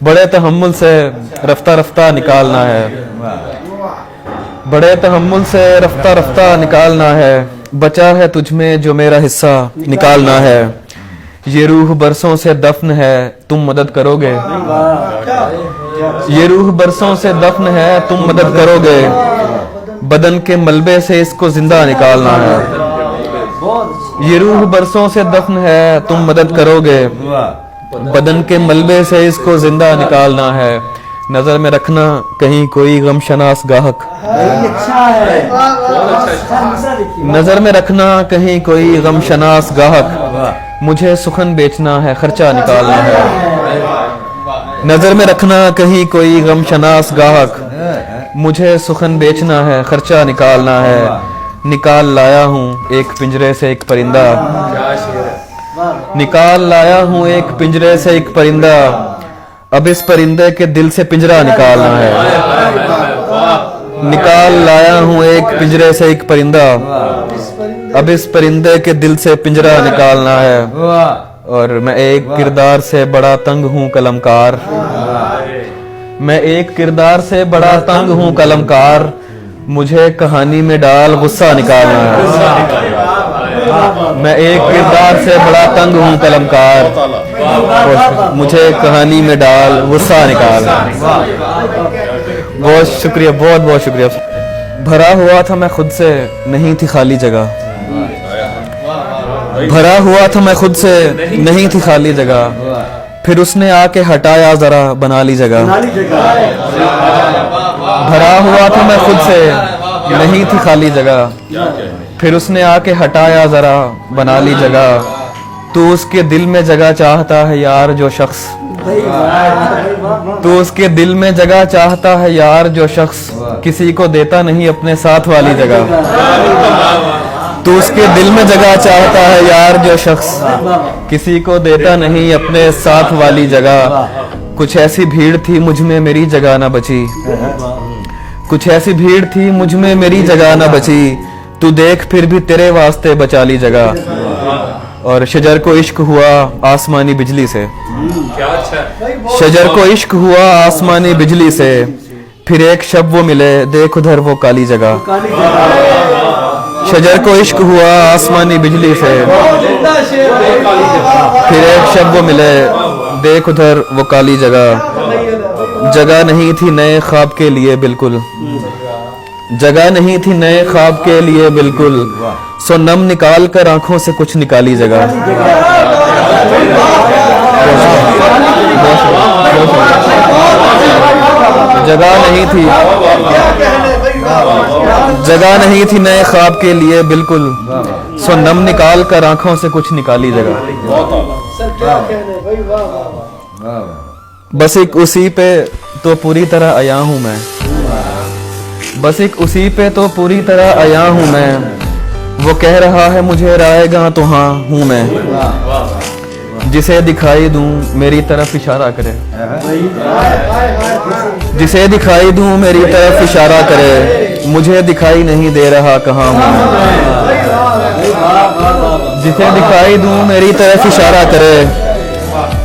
बड़े तहम्मुल से रफ्ता रफ्ता निकालना है, बड़े तहम्मुल से रफ्ता रफ्ता निकालना है। बचा है तुझमें जो मेरा हिस्सा निकालना है। ये रूह बरसों से दफन है, तुम मदद करोगे। ये रूह बरसों से दफन है, तुम मदद करोगे। बदन के मलबे से इसको जिंदा निकालना है। ये रूह बरसों से दफन है, तुम मदद करोगे। बदन के मलबे से इसको जिंदा निकालना है। नजर में रखना कहीं कोई गमशनास गाहक, नजर में रखना कहीं कोई गमशनास गाहक। मुझे सुखन बेचना है, खर्चा निकालना है। नजर में रखना कहीं कोई गमशनास गाहक। मुझे सुखन बेचना है, खर्चा निकालना है। निकाल लाया हूँ एक पिंजरे से एक परिंदा, निकाल लाया हूँ एक पिंजरे से एक परिंदा। अब इस परिंदे के दिल से पिंजरा निकालना है। निकाल लाया हूँ एक पिंजरे से एक परिंदा। अब इस परिंदे के दिल से पिंजरा निकालना है। और मैं एक किरदार से बड़ा तंग हूँ कलमकार, मैं एक किरदार से बड़ा तंग हूँ कलमकार। मुझे कहानी में डाल गुस्सा निकालना है। मैं एक किरदार से बड़ा तंग हूँ कलमकार, मुझे कहानी में डाल गुस्सा निकालना है। बहुत शुक्रिया, बहुत बहुत शुक्रिया। भरा हुआ था मैं खुद से, नहीं थी खाली जगह। भरा हुआ था मैं खुद से, नहीं थी खाली जगह। फिर उसने आके हटाया, जरा बना ली जगह। भरा हुआ था मैं खुद से, नहीं थी खाली जगह। फिर उसने आके हटाया, जरा बना ली जगह। तू उसके दिल में जगह चाहता है यार जो शख्स, तू उसके दिल में जगह चाहता है यार जो शख्स किसी को देता नहीं अपने साथ वाली जगह। तू उसके दिल में जगह चाहता है यार जो शख्स किसी को देता नहीं अपने साथ वाली जगह। कुछ ऐसी भीड़ थी मुझ में मेरी जगह ना बची, कुछ ऐसी भीड़ थी मुझ में मेरी जगह ना बची। तू देख फिर भी तेरे वास्ते बचा ली जगह। और शजर को इश्क हुआ आसमानी बिजली से, शजर को इश्क हुआ आसमानी बिजली से। फिर एक शब वो मिले, देख उधर वो काली जगह। शजर को इश्क हुआ आसमानी बिजली से। फिर एक शब वो मिले, देख उधर वो काली जगह। जगह नहीं थी नए ख्वाब के लिए बिल्कुल, जगह नहीं थी नए ख्वाब के लिए बिल्कुल। सो नम निकाल कर आंखों से कुछ निकाली जगह। जगह नहीं थी, जगह नहीं थी नए ख्वाब के लिए बिल्कुल। सो नम निकाल कर आंखों से कुछ निकाली जगह। बस एक उसी पे तो पूरी तरह आया हूँ मैं, बस एक उसी पे तो पूरी तरह आया हूँ मैं। वो कह रहा है मुझे रायगा तो हाँ हूँ मैं। जिसे दिखाई दूं मेरी तरफ इशारा करे, जिसे दिखाई दूं मेरी तरफ इशारा करे। मुझे दिखाई नहीं दे रहा कहाँ हूँ मैं। जिसे दिखाई दूं मेरी तरफ इशारा करे।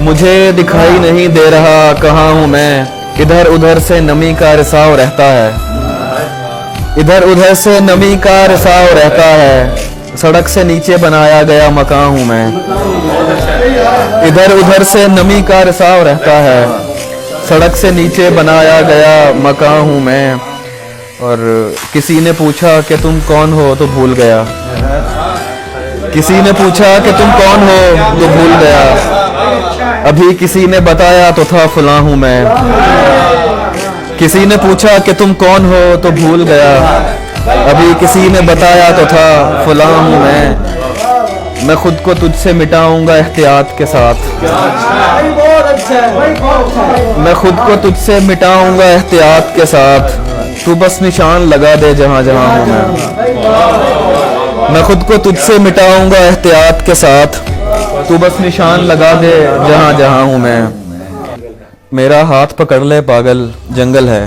मुझे दिखाई नहीं दे रहा कहाँ हूँ मैं। इधर उधर से नमी का रिसाव रहता है, इधर उधर से नमी का रिसाव रहता है। सड़क से नीचे बनाया गया मकान हूँ मैं। इधर उधर से नमी का रिसाव रहता है। सड़क से नीचे बनाया गया मकान हूँ मैं। और किसी ने पूछा कि तुम कौन हो तो भूल गया, किसी ने पूछा कि तुम कौन हो तो भूल गया। अभी किसी ने बताया तो था फलां हूँ मैं। किसी ने पूछा कि तुम कौन हो तो भूल गया। अभी किसी ने बताया तो था फलां हूँ मैं खुद को तुझसे मिटाऊंगा एहतियात के साथ। मैं खुद को तुझसे मिटाऊंगा एहतियात के साथ। तू बस निशान लगा दे जहाँ जहाँ हूँ मैं खुद को तुझसे मिटाऊंगा एहतियात के साथ। तू बस निशान लगा दे जहाँ जहाँ हूँ मैं। मेरा हाथ पकड़ ले पागल जंगल है,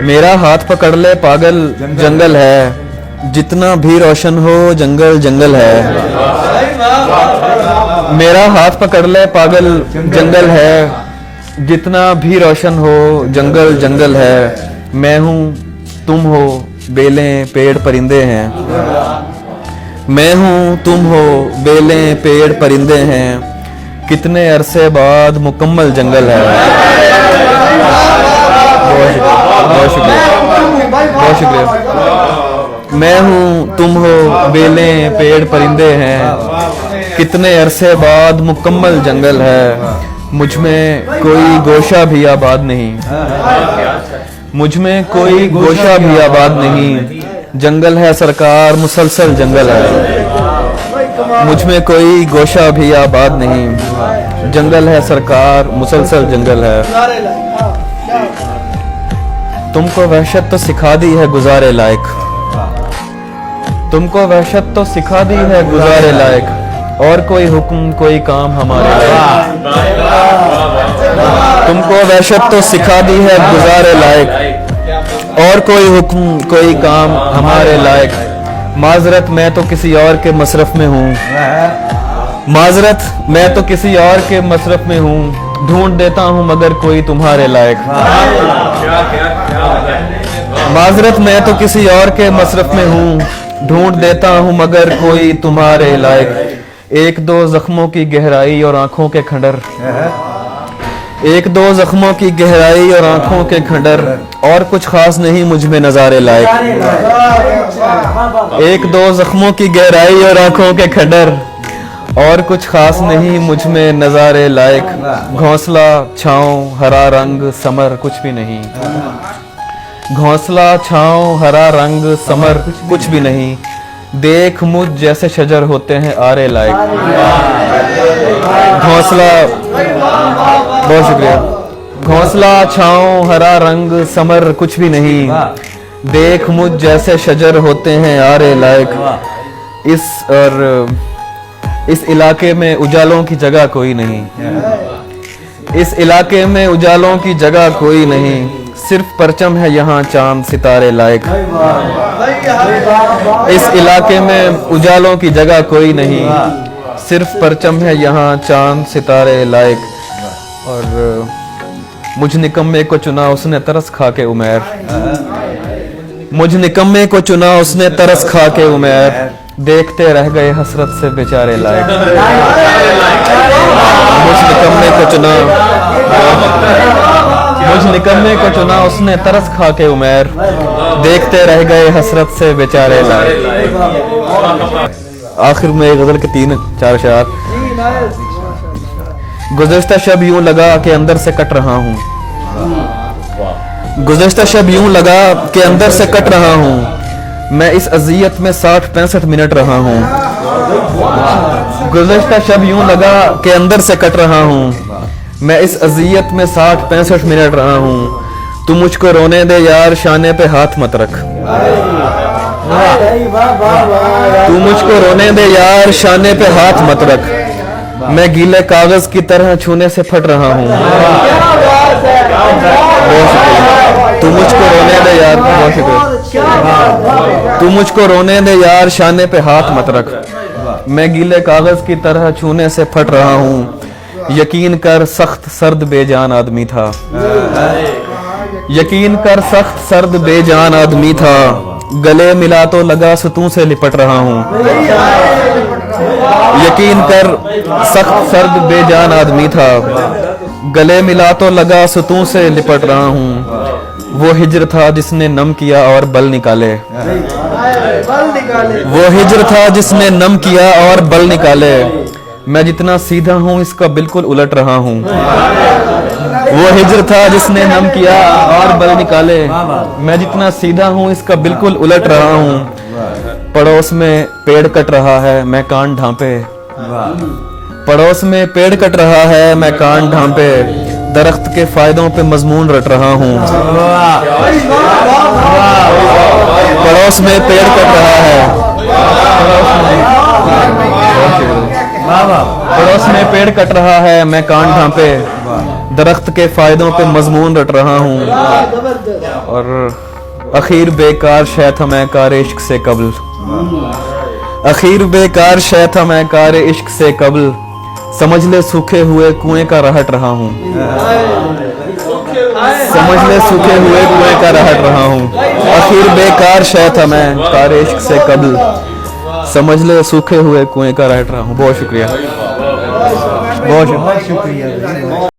मेरा हाथ पकड़ ले पागल जंगल है। जितना भी रोशन हो जंगल जंगल है। मेरा हाथ पकड़ ले पागल जंगल है, जितना भी रोशन हो जंगल जंगल है। मैं हूँ तुम हो बेलें पेड़ परिंदे हैं, मैं हूँ तुम हो बेलें पेड़ परिंदे हैं। कितने अरसे बाद मुकम्मल जंगल है। बहुत शुक्रिया, बहुत शुक्रिया। मैं हूँ तुम हो बेलें पेड़ परिंदे हैं। कितने अरसे बाद मुकम्मल जंगल है। मुझ में कोई गोशा भी आबाद नहीं, मुझ में कोई गोशा भी आबाद नहीं। जंगल है सरकार मुसलसल जंगल है। मुझ में कोई गोशा भी आबाद नहीं। जंगल है सरकार मुसलसल जंगल है। तुमको वहशत तो सिखा दी है गुजारे लायक, तुमको वहशत तो सिखा दी है गुजारे लायक। और कोई हुक्म कोई काम हमारे लायक। तुमको वहशत तो सिखा दी है गुजारे लायक। और कोई हुक्म कोई काम हमारे लायक। माजरत मैं तो किसी और के मसरफ में हूँ, माजरत मैं तो किसी और के मसरफ में हूँ। ढूंढ देता हूँ मगर कोई तुम्हारे लायक। माजरत मैं तो किसी और के मसरफ में हूँ। ढूंढ देता हूँ मगर कोई तुम्हारे लायक। एक दो जख्मों की गहराई और आंखों के खंडर, एक दो जख्मों की गहराई और आंखों के खंडर। और कुछ खास नहीं मुझ में नजारे लायक। एक दो जख्मों की गहराई और आंखों के खंडर। और कुछ खास नहीं मुझ में नजारे लायक। घोंसला छाँव हरा रंग समर कुछ भी नहीं। घोंसला छाँव हरा रंग समर कुछ भी नहीं। देख मुझ जैसे शजर होते हैं आरे लायक। घोंसला, बहुत शुक्रिया। घोंसला छाँव हरा रंग समर कुछ भी नहीं। देख मुझ जैसे शजर होते हैं आरे लायक। इस इलाके में उजालों की जगह कोई नहीं। इस इलाके में उजालों की जगह कोई नहीं। सिर्फ परचम है यहाँ चांद सितारे लायक। इस इलाके में उजालों की जगह कोई नहीं। सिर्फ परचम है यहाँ चांद सितारे लायक। और मुझ निकम्मे को चुना उसने तरस खा के उमैर। मुझ निकम्मे को चुना उसने तरस खा के उमैर। देखते रह गए हसरत से बेचारे लायक। मुझ निकम्मे को चुना, मुझ निकम्मे को चुना उसने तरस खा के उमैर। देखते रह गए हसरत से बेचारे लायक। आखिर में एक गजल के 3-4 अशआर। गुज़श्ता शब यूं लगा कि अंदर से कट रहा हूँ। गुज़श्ता शब यूं लगा कि अंदर से कट रहा हूँ। मैं इस अज़ियत में 60-65 मिनट रहा हूँ। गुज़श्ता शब यूं लगा कि अंदर से कट रहा हूँ। मैं इस अज़ियत में 60-65 मिनट रहा हूँ। तू मुझको रोने दे यार शाने पे हाथ मत रख। तू मुझको रोने दे यार शाने पे हाथ मत रख। मैं गीले कागज की तरह छूने से फट रहा हूँ। तू मुझको रोने दे यार, बहुत शुक्रिया। तू मुझको रोने दे यार शाने पे हाथ मत रख। मैं गीले कागज की तरह छूने से फट रहा हूँ। यकीन कर सख्त सर्द बेजान आदमी था। यकीन कर सख्त सर्द बेजान आदमी था। गले मिला तो लगा सतूं से लिपट रहा हूँ। यकीन कर सख्त सर्द बेजान आदमी था। गले मिला तो लगा सतूं से लिपट रहा हूँ। वो हिज्र था जिसने नम किया और बल निकाले। वो हिज्र था जिसने नम किया और बल निकाले। मैं जितना सीधा हूँ इसका बिल्कुल उलट रहा हूँ। वो हिज्र था जिसने नम किया और बल निकाले। मैं जितना सीधा हूँ इसका बिल्कुल उलट रहा हूँ। पड़ोस में पेड़ कट रहा है मैं कान ढांपे। पड़ोस में पेड़ कट रहा है मैं कान ढांपे। दरख्त के फायदों पे मजमून रट रहा हूँ। पड़ोस में पेड़ कट रहा है। पड़ोस में पेड़ कट रहा है मैं कान ढांपे। दरख्त के फायदों पे मजमून रट रहा हूँ। और अखीर बेकार शय था मैं कार इश्क से कबल। अखीर बेकार शय था मैं कार इश्क से कबल। समझ ले सूखे हुए कुएं का रहट रहा हूँ, समझ ले सूखे हुए कुएं का रहट रहा हूँ। आखिर बेकार शय था मैं कार इश्क से कबल, समझ ले सूखे हुए कुएं का रहट रहा हूँ। बहुत शुक्रिया, बहुत शुक्रिया।